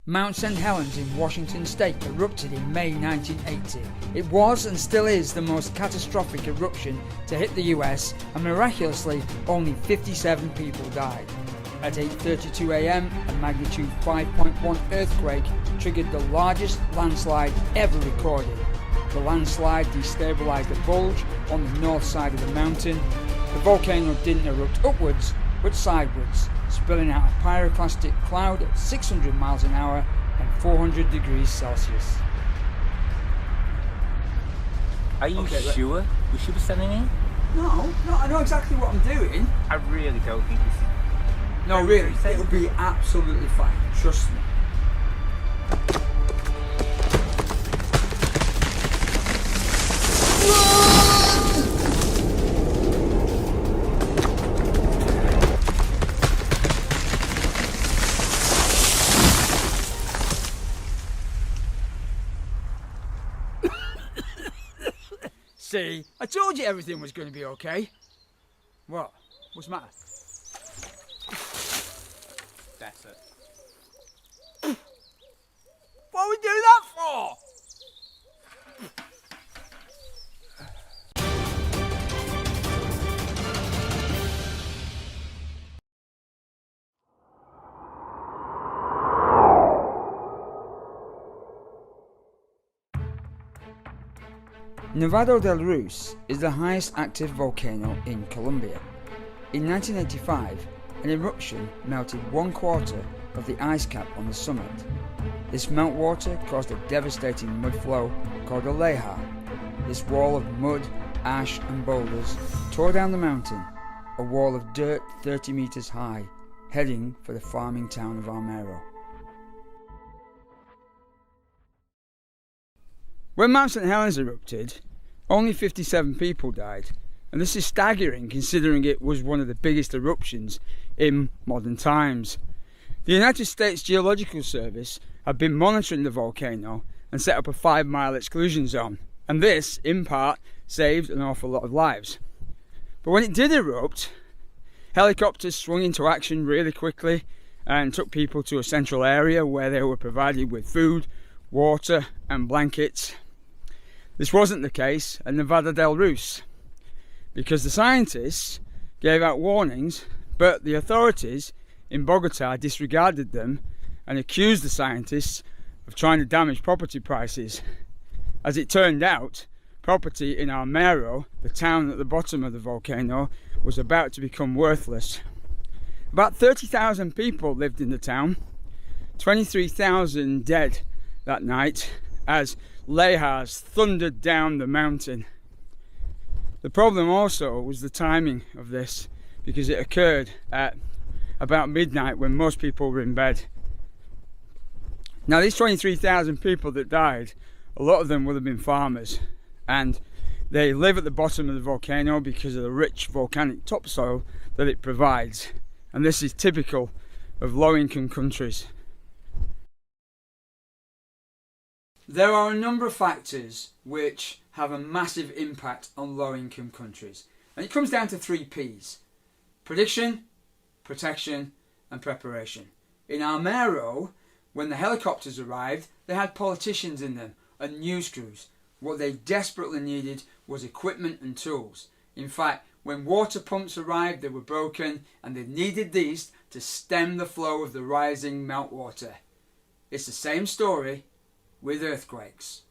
Mount St. Helens in Washington state erupted in May 1980. It was and still is the most catastrophic eruption to hit the US, and miraculously only 57 people died. At 8:32 a.m, a magnitude 5.1 earthquake triggered the largest landslide ever recorded. The landslide destabilized a bulge on the north side of the mountain. The volcano didn't erupt upwards, but sideways, spilling out a pyroclastic cloud at 600 miles an hour and 400 degrees Celsius. Are you sure we should be sending in? No, I know exactly what I'm doing. I really don't think this is... No, really, it'll be absolutely fine, trust me. See, I told you everything was going to be okay. What? What's the matter? That's it. What would we do that for? Nevado del Ruiz is the highest active volcano in Colombia. In 1985, an eruption melted 1/4 of the ice cap on the summit. This meltwater caused a devastating mud flow called a leja. This wall of mud, ash and boulders tore down the mountain, a wall of dirt 30 meters high, heading for the farming town of Armero. When Mount St. Helens erupted, only 57 people died, and this is staggering considering it was one of the biggest eruptions in modern times. The United States Geological Service have been monitoring the volcano and set up a 5-mile exclusion zone, and this, in part, saved an awful lot of lives. But when it did erupt, helicopters swung into action really quickly and took people to a central area where they were provided with food, water and blankets. This wasn't the case at Nevado del Ruiz, because the scientists gave out warnings, but the authorities in Bogota disregarded them and accused the scientists of trying to damage property prices. As it turned out, property in Armero, the town at the bottom of the volcano, was about to become worthless. About 30,000 people lived in the town, 23,000 dead that night as lejas thundered down the mountain. The problem also was the timing of this, because it occurred at about midnight when most people were in bed. Now these 23,000 people that died, a lot of them would have been farmers, and they live at the bottom of the volcano because of the rich volcanic topsoil that it provides, and this is typical of low-income countries. There are a number of factors which have a massive impact on low-income countries, and it comes down to 3 P's: prediction, protection and preparation. In Armero, when the helicopters arrived, they had politicians in them and news crews. What they desperately needed was equipment and tools. In fact, when water pumps arrived, they were broken, and they needed these to stem the flow of the rising meltwater. It's the same story with earthquakes.